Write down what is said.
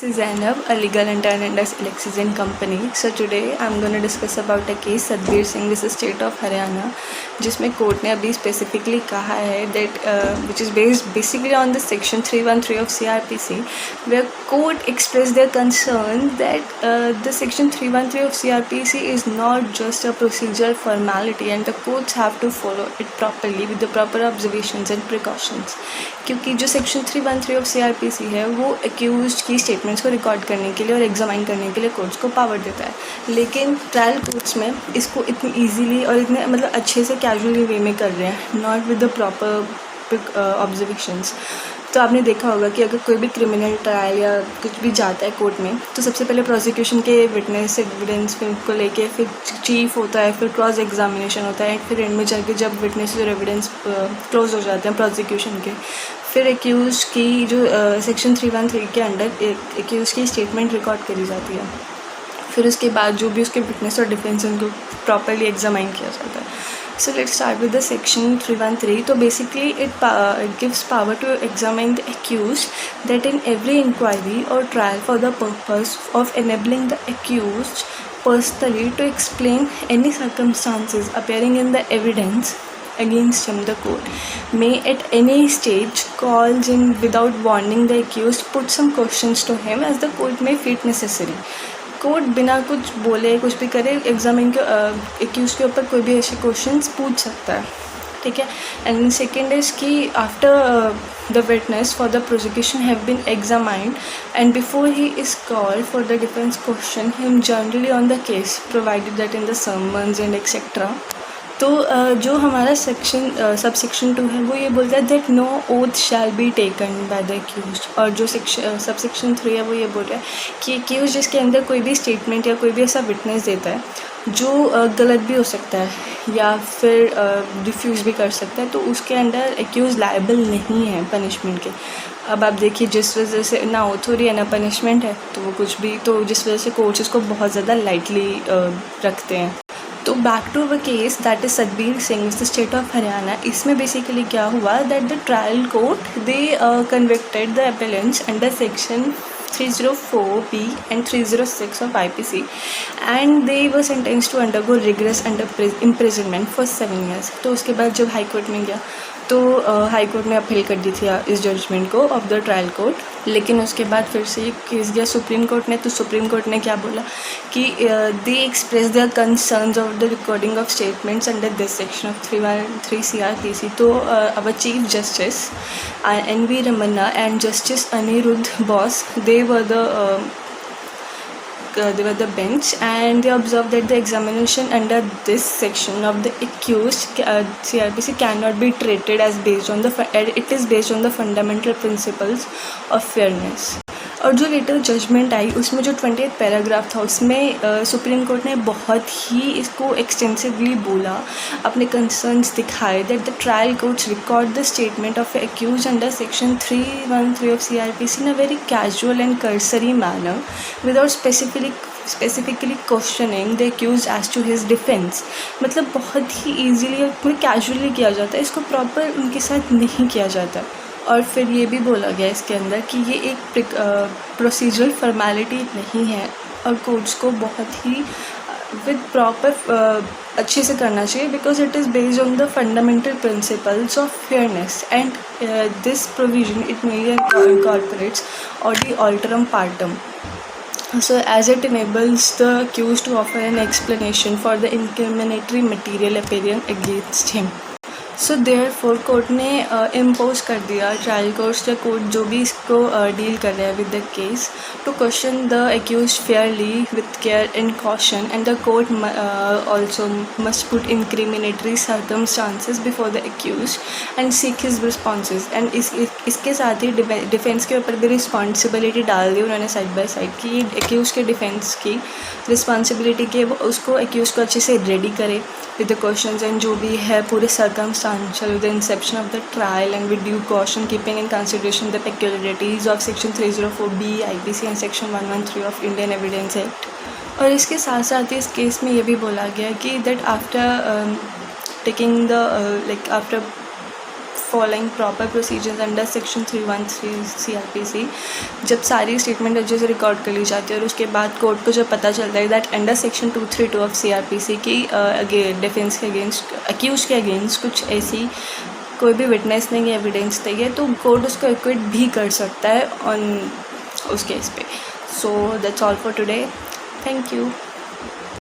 This is Zainab, a legal intern under Alexis & Company. So today I'm going to discuss about a case Sadbir Singh vs State of Haryana, जिसमें court ने अभी specifically कहा है that which is based basically on the section 313 of CRPC, where court expressed their concern that the section 313 of CRPC is not just a procedural formality and the courts have to follow it properly with the proper observations and precautions. क्योंकि जो section 313 of CRPC है वो accused की statements को record करने के लिए और एग्जामाइन करने के लिए कोर्ट्स को पावर देता है, लेकिन ट्रायल कोर्ट्स में इसको इतनी इजीली और इतने मतलब अच्छे से कैजुअली वे में कर रहे हैं, not with the proper observations. तो आपने देखा होगा कि अगर कोई भी क्रिमिनल ट्रायल या कुछ भी जाता है कोर्ट में तो सबसे पहले प्रोसिक्यूशन के विटनेस एविडेंस को लेके फिर चीफ होता है, फिर क्रॉस एग्जामिनेशन होता है, फिर एंड में जाके जब विटनेस और एविडेंस क्लोज हो जाते हैं प्रोसिक्यूशन के, फिर एक्यूज की जो सेक्शन 313 के अंडर एक्यूज की स्टेटमेंट रिकॉर्ड करी जाती है. फिर उसके बाद जो भी उसके विटनेस और डिफेंस उनको प्रॉपरली एग्जामाइन किया जाता है. So let's start with the section 313. So basically it gives power to examine the accused that in every inquiry or trial for the purpose of enabling the accused personally to explain any circumstances appearing in the evidence against him, the court may at any stage calls in without warning the accused put some questions to him as the court may feel necessary. Court बिना कुछ बोले कुछ भी करे examine के accused के ऊपर कोई भी ऐसे क्वेश्चंस पूछ सकता है, ठीक है. एंड सेकेंड इज़ कि after the witness for the prosecution have been examined and before he is called for the defence question him generally on the case provided that in the summons and etcetera. तो जो हमारा section sub section 2 है वो ये बोलता है that no oath shall be taken by the accused, और जो सब सेक्शन 3 है वो ये बोल रहा है कि एक्यूज जिसके अंदर कोई भी स्टेटमेंट या कोई भी ऐसा विटनेस देता है जो गलत भी हो सकता है या फिर रिफ्यूज़ भी कर सकता है, तो उसके अंडर एक्यूज लायबल नहीं है पनिशमेंट के. अब आप देखिए जिस वजह से ना ऑथोरी है ना पनिशमेंट है, तो वो कुछ भी, तो जिस वजह से कोर्ट्स इसको बहुत ज़्यादा लाइटली रखते हैं. तो back to a case that is Satbir Singh with the state of Haryana. इसमें बेसिकली क्या हुआ that the trial court they convicted the appellants under section 304B and 306 of IPC and they were sentenced to undergo rigorous imprisonment for 7 years. तो उसके बाद जब high court में गया तो हाई कोर्ट ने अपील कर दी थी इस जजमेंट को ऑफ द ट्रायल कोर्ट, लेकिन उसके बाद फिर से केस गया सुप्रीम कोर्ट ने. तो सुप्रीम कोर्ट ने क्या बोला कि they express their concerns of the recording of statements under this section of 313 CRPC. तो our chief justice NV Ramana and Justice Anirudh Bose, they were the bench, and they observed that the examination under this section of the accused CRPC cannot be treated as it is based on the fundamental principles of fairness. और जो letter judgement आई उसमें जो 20th paragraph था उसमें supreme court ने बहुत ही इसको extensively बोला, अपने कंसर्न्स दिखाए that the trial courts record the statement of accuse under section 313 of CRPC in a very casual and cursory manner without specifically questioning the accuse as to his defence. मतलब बहुत ही easily और casually किया जाता है, इसको proper उनके साथ नहीं किया जाता. और फिर ये भी बोला गया इसके अंदर कि ये एक प्रोसीजरल फॉर्मेलिटी नहीं है और कोर्ट्स को बहुत ही विद प्रॉपर अच्छे से करना चाहिए because it is based on the fundamental principles of fairness and this provision it mainly incorporates or the alterum partem. So as it enables the accused to offer an explanation for the incriminatory material appearing against him. So therefore court ने impose कर दिया trial courts या court जो भी इसको deal कर रहा है with the case to question the accused fairly with care and caution, and the court also must put incriminatory circumstances before the accused and seek his responses. And इसके साथ ही defence के ऊपर भी रिस्पॉन्सिबिलिटी डाल दी उन्होंने साइड बाय साइड कि accused के defence की रिस्पॉन्सिबिलिटी के वो उसको एक्यूज को अच्छे से रेडी करे with the questions and जो भी है पूरे circumstantial with the inception of the trial and with due caution keeping in consideration the peculiarities of section 304B IPC and section 113 of Indian Evidence Act. और इसके साथ साथ इस केस में ये भी बोला गया कि that after taking the after following proper procedures under section 313 CRPC। जब सारी स्टेटमेंट अच्छे से रिकॉर्ड कर ली जाती है और उसके बाद कोर्ट को जब पता चलता है that under section 232 of CRPC की डिफेंस के अगेंस्ट, अक्यूज के अगेंस्ट कुछ ऐसी कोई भी विटनेस नहीं एविडेंस नहीं है, तो कोर्ट उसको एक्विट भी कर सकता है ऑन उस केस पे। So that's all for today, thank you.